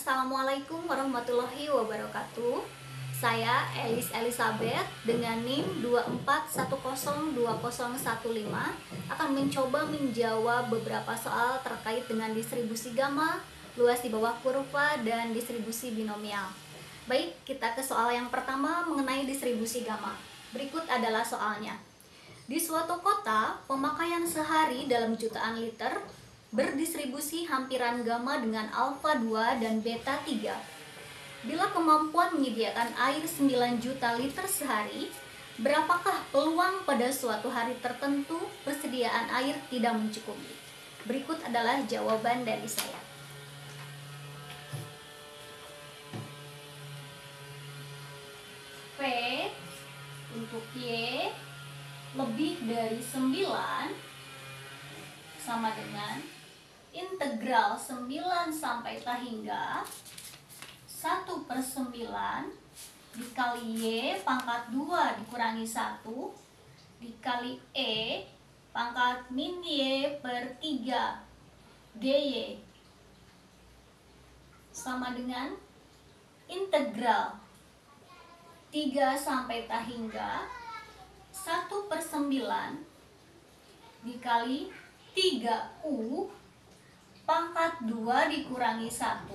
Assalamualaikum warahmatullahi wabarakatuh. Saya Elis Elizabeth dengan NIM 241020115 akan mencoba menjawab beberapa soal terkait dengan distribusi gamma, luas di bawah kurva, dan distribusi binomial. Baik, kita ke soal yang pertama mengenai distribusi gamma. Berikut adalah soalnya. Di suatu kota, pemakaian sehari dalam jutaan liter berdistribusi hampiran gamma dengan alfa 2 dan beta 3. Bila kemampuan menyediakan air 9 juta liter sehari, berapakah peluang pada suatu hari tertentu persediaan air tidak mencukupi? Berikut adalah jawaban dari saya. P untuk Y lebih dari 9 sama dengan integral 9 sampai T hingga 1/9 dikali Y pangkat 2 dikurangi 1 dikali E pangkat min Y per 3 dy sama dengan integral 3 sampai T hingga 1/9 dikali 3U pangkat 2 dikurangi 1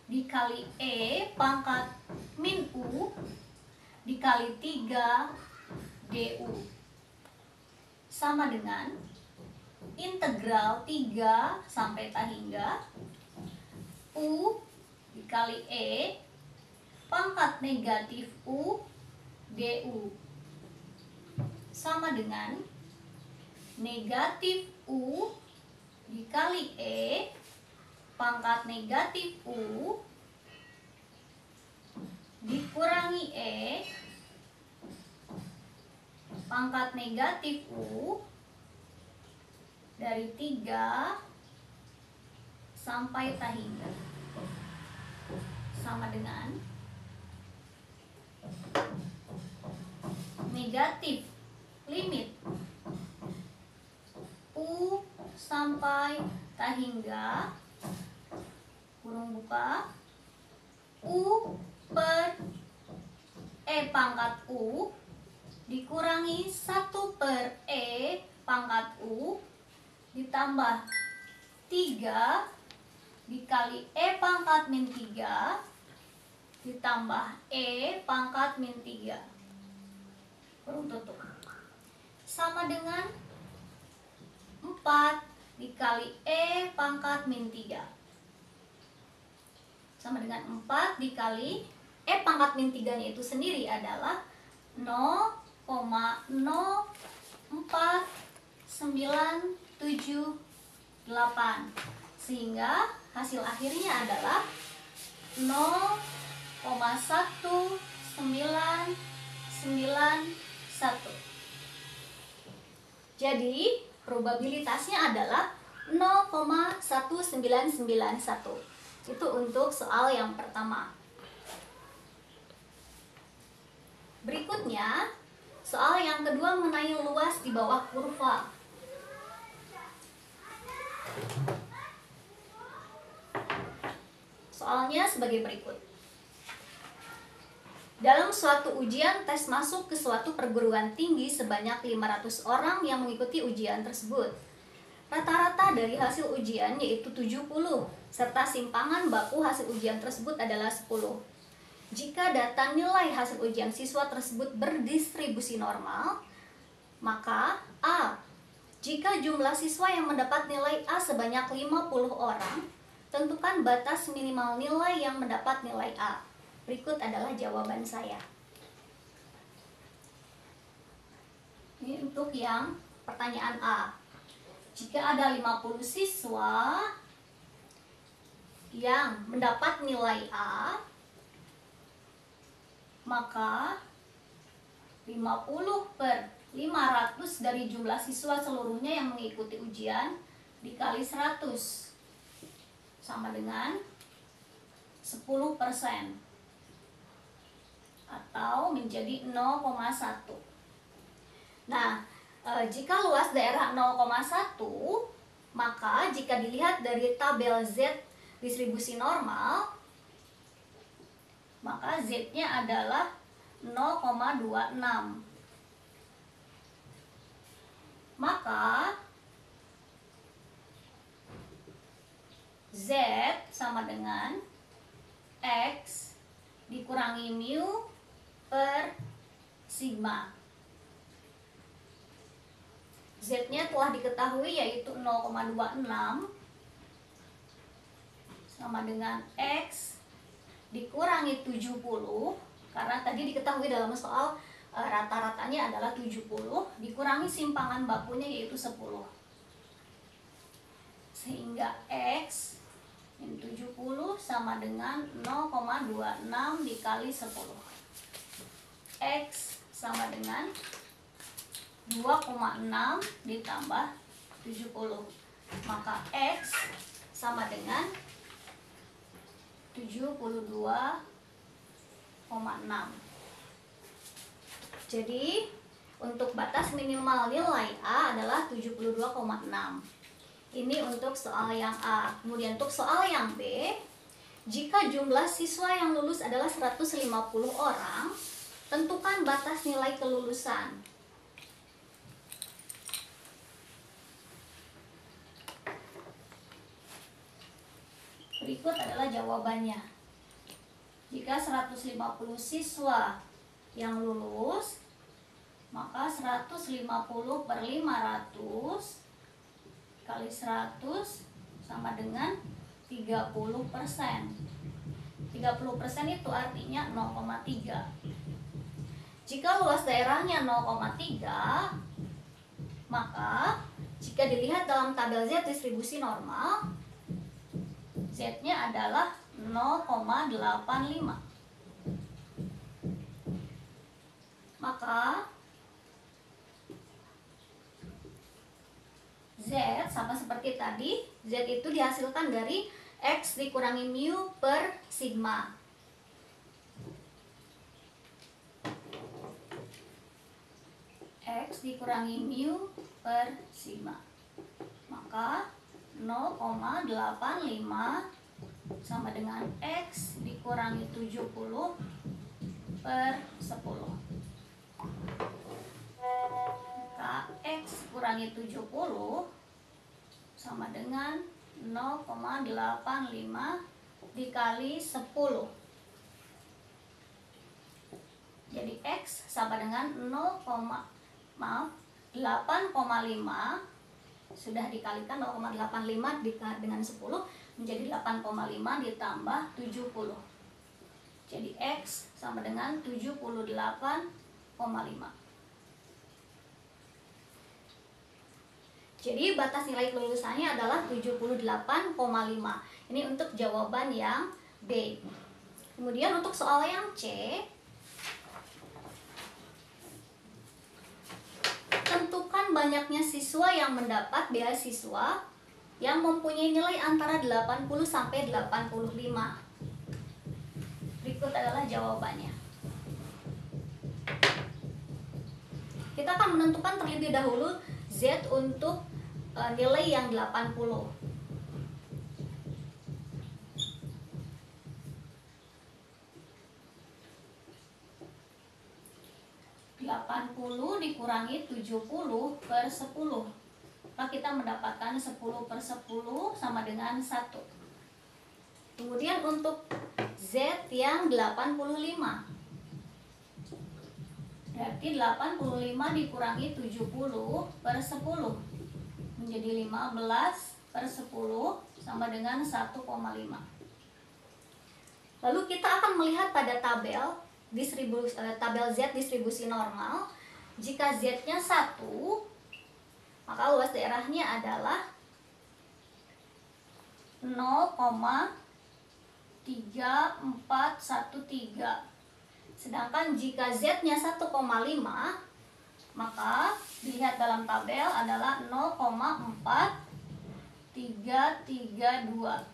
dikali E pangkat min U dikali 3 du sama dengan integral 3 sampai T hingga U dikali E pangkat negatif U du sama dengan negatif U dikali E pangkat negatif U dikurangi E pangkat negatif U dari 3 sampai T hingga sama dengan negatif limit U sampai T hingga kurung buka U per E pangkat U dikurangi 1 per E pangkat U ditambah 3 dikali E pangkat min 3 ditambah E pangkat min 3 kurung tutup sama dengan 4 dikali E pangkat min 3 sama dengan 4 dikali E pangkat min 3 nya itu sendiri adalah 0,04978 sehingga hasil akhirnya adalah 0,1991. Jadi probabilitasnya adalah 0,1991. Itu untuk soal yang pertama. Berikutnya, soal yang kedua mengenai luas di bawah kurva. Soalnya sebagai berikut. Dalam suatu ujian tes masuk ke suatu perguruan tinggi sebanyak 500 orang yang mengikuti ujian tersebut. Rata-rata dari hasil ujian yaitu 70, serta simpangan baku hasil ujian tersebut adalah 10. Jika data nilai hasil ujian siswa tersebut berdistribusi normal, maka A. Jika jumlah siswa yang mendapat nilai A sebanyak 50 orang, tentukan batas minimal nilai yang mendapat nilai A. Berikut adalah jawaban saya. Ini untuk yang pertanyaan A. Jika ada 50 siswa yang mendapat nilai A, maka 50 per 500 dari jumlah siswa seluruhnya yang mengikuti ujian dikali 100 sama dengan 10%. Atau menjadi 0,1. Nah, jika luas daerah 0,1, maka jika dilihat dari tabel Z distribusi normal, maka Z-nya adalah 0,26. Maka Z sama dengan X dikurangi mu per sigma. Z-nya telah diketahui yaitu 0,26 sama dengan X dikurangi 70, karena tadi diketahui dalam soal rata-ratanya adalah 70, dikurangi simpangan bakunya yaitu 10. Sehingga X min 70 sama dengan 0,26 dikali 10. X sama dengan 2,6 ditambah 70. Maka X sama dengan 72,6. Jadi untuk batas minimal nilai A adalah 72,6. Ini untuk soal yang A. Kemudian untuk soal yang B, jika jumlah siswa yang lulus adalah 150 orang, tentukan batas nilai kelulusan. Berikut adalah jawabannya. Jika 150 siswa yang lulus, maka 150 per 500 kali 100 sama dengan 30%. 30% itu artinya 0,3. Jika luas daerahnya 0,3, maka jika dilihat dalam tabel Z distribusi normal, Z-nya adalah 0,85. Maka Z sama seperti tadi, Z itu dihasilkan dari X dikurangi mu per sigma. X dikurangi mu per sigma. Maka 0,85 sama dengan X dikurangi 70 per 10. Maka X kurangi 70 sama dengan 0,85 dikali 10. Jadi X sama dengan 8,5 sudah dikalikan 0,85 dengan 10 menjadi 8,5 ditambah 70. Jadi X sama dengan 78,5. Jadi batas nilai kelulusannya adalah 78,5. Ini untuk jawaban yang B. Kemudian untuk soal yang C, tentukan banyaknya siswa yang mendapat beasiswa yang mempunyai nilai antara 80 sampai 85. Berikut adalah jawabannya. Kita akan menentukan terlebih dahulu Z untuk nilai yang 80. 80 dikurangi 70 per 10. Maka kita mendapatkan 10 per 10 sama dengan 1. Kemudian untuk Z yang 85. Berarti 85 dikurangi 70 per 10. Menjadi 15 per 10 sama dengan 1,5. Lalu kita akan melihat pada tabel Z distribusi normal. Jika Z-nya 1, maka luas daerahnya adalah 0,3413. Sedangkan jika Z-nya 1,5, maka dilihat dalam tabel adalah 0,4332.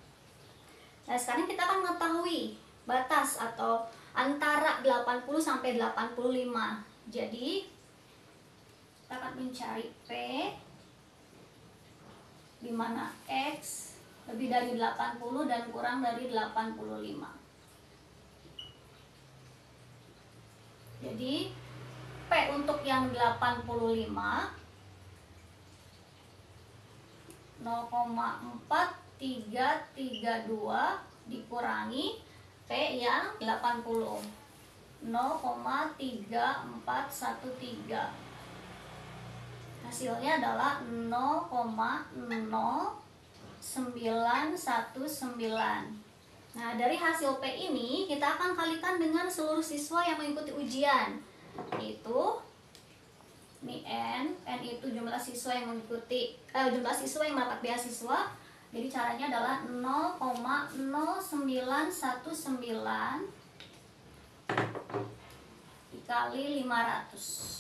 Nah, sekarang kita akan mengetahui batas atau antara 80 sampai 85. Jadi kita akan mencari P di mana X lebih dari 80 dan kurang dari 85. Jadi P untuk yang 85 0,4332 dikurangi P yang 80 0,3413. Hasilnya adalah 0,0919. Nah, dari hasil P ini kita akan kalikan dengan seluruh siswa yang mengikuti ujian. Yaitu ini N itu jumlah siswa yang mengikuti jumlah siswa yang mendapat beasiswa. Jadi caranya adalah 0,0919 dikali 500.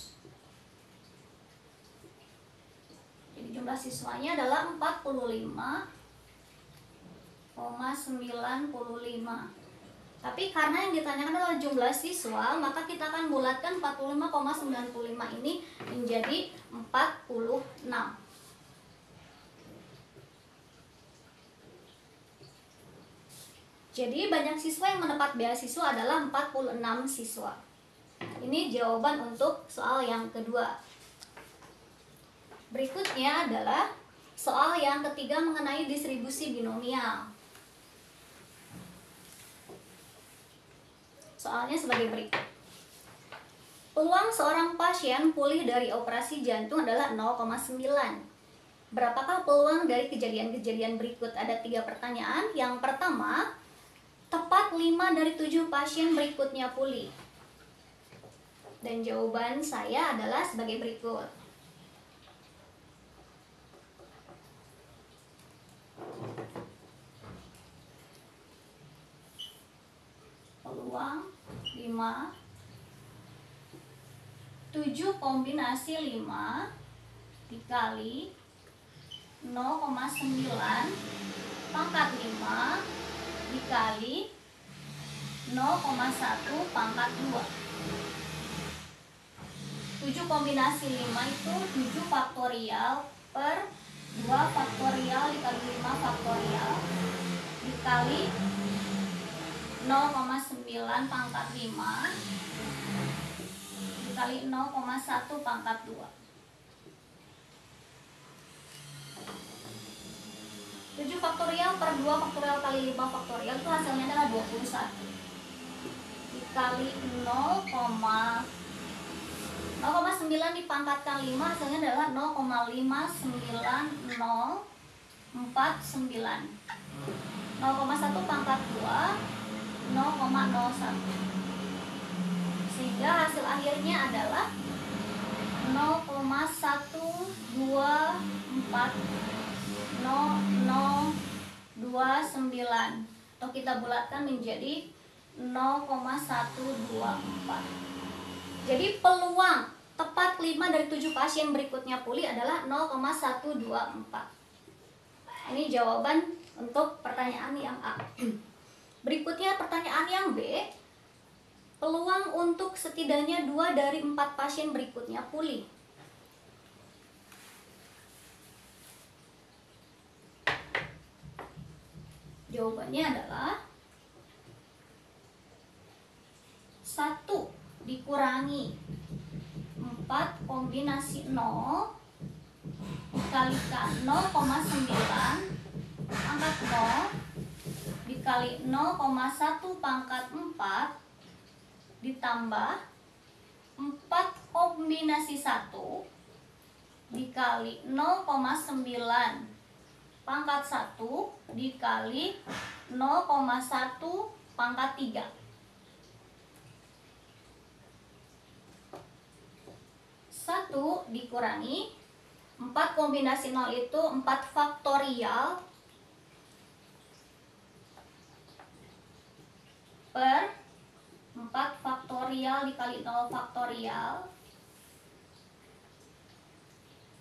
Jadi jumlah siswanya adalah 45,95. Tapi karena yang ditanyakan adalah jumlah siswa, maka kita akan bulatkan 45,95 ini menjadi 46. Jadi banyak siswa yang mendapat beasiswa adalah 46 siswa. Ini jawaban untuk soal yang kedua. Berikutnya adalah soal yang ketiga mengenai distribusi binomial. Soalnya sebagai berikut. Peluang seorang pasien pulih dari operasi jantung adalah 0,9. Berapakah peluang dari kejadian-kejadian berikut? Ada 3 pertanyaan. Yang pertama, tepat 5 dari 7 pasien berikutnya pulih. Dan jawaban saya adalah sebagai berikut. Peluang 5, 7 kombinasi 5 dikali 0,9 pangkat 5 dikali 0,1 pangkat 2. 7 kombinasi 5 itu 7 faktorial per 2 faktorial dikali 5 faktorial dikali 0,9 pangkat 5 dikali 0,1 pangkat 2. 7 faktorial per 2 faktorial kali 5 faktorial itu hasilnya adalah 21 dikali 0,9 dipangkatkan 5 hasilnya adalah 0,59049. 0,1 pangkat 2 0,01, sehingga hasil akhirnya adalah 0,1240029, atau kita bulatkan menjadi 0,124. Jadi peluang tepat 5 dari 7 pasien berikutnya pulih adalah 0,124. Ini jawaban untuk pertanyaan yang A. Berikutnya pertanyaan yang B. Peluang untuk setidaknya 2 dari 4 pasien berikutnya pulih. Jawabannya adalah 1 dikurangi 4 kombinasi 0 dikalikan 0,9 pangkat 0 dikali 0,1 pangkat 4 ditambah 4 kombinasi 1 dikali 0,9 pangkat 1 dikali 0,1 pangkat 3. 1 dikurangi 4 kombinasi 0 itu 4 faktorial per 4 faktorial dikali 0 faktorial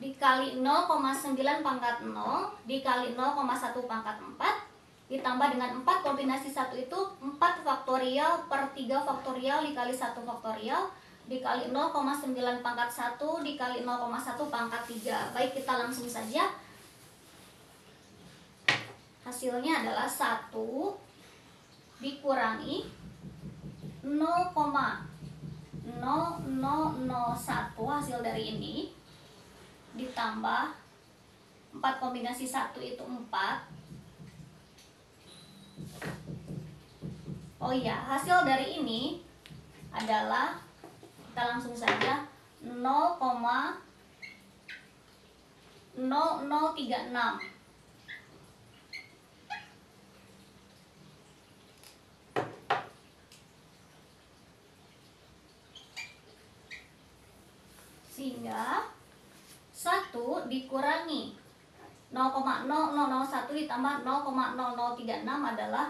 dikali 0,9 pangkat 0 dikali 0,1 pangkat 4 ditambah dengan 4 kombinasi 1 itu 4 faktorial per 3 faktorial dikali 1 faktorial dikali 0,9 pangkat 1 dikali 0,1 pangkat 3. Baik, kita langsung saja. Hasilnya adalah 1 dikurangi 0,0001 hasil dari ini ditambah 4 kombinasi 1 itu 4. Oh iya, hasil dari ini adalah, kita langsung saja, 0,0036. Sehingga 1 dikurangi 0,0001 ditambah 0,0036 adalah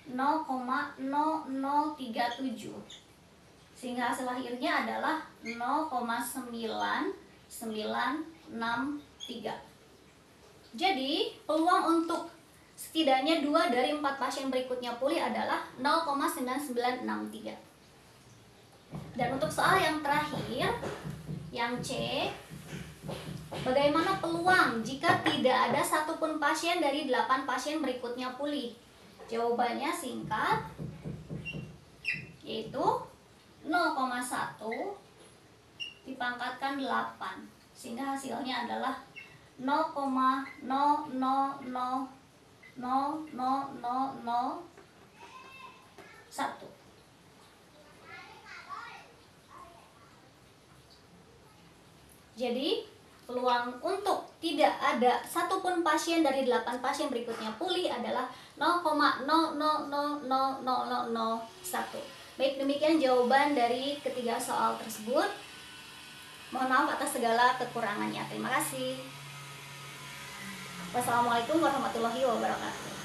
0,0037. Sehingga hasil akhirnya adalah 0,9963. Jadi peluang untuk setidaknya 2 dari 4 pasien berikutnya pulih adalah 0,9963. Dan untuk soal yang terakhir, yang C, bagaimana peluang jika tidak ada satupun pasien dari 8 pasien berikutnya pulih? Jawabannya singkat, yaitu 0,1 dipangkatkan 8, sehingga hasilnya adalah 0,000001. Jadi peluang untuk tidak ada satupun pasien dari 8 pasien berikutnya pulih adalah 0,000001. Baik, demikian jawaban dari ketiga soal tersebut. Mohon maaf atas segala kekurangannya. Terima kasih. Wassalamualaikum warahmatullahi wabarakatuh.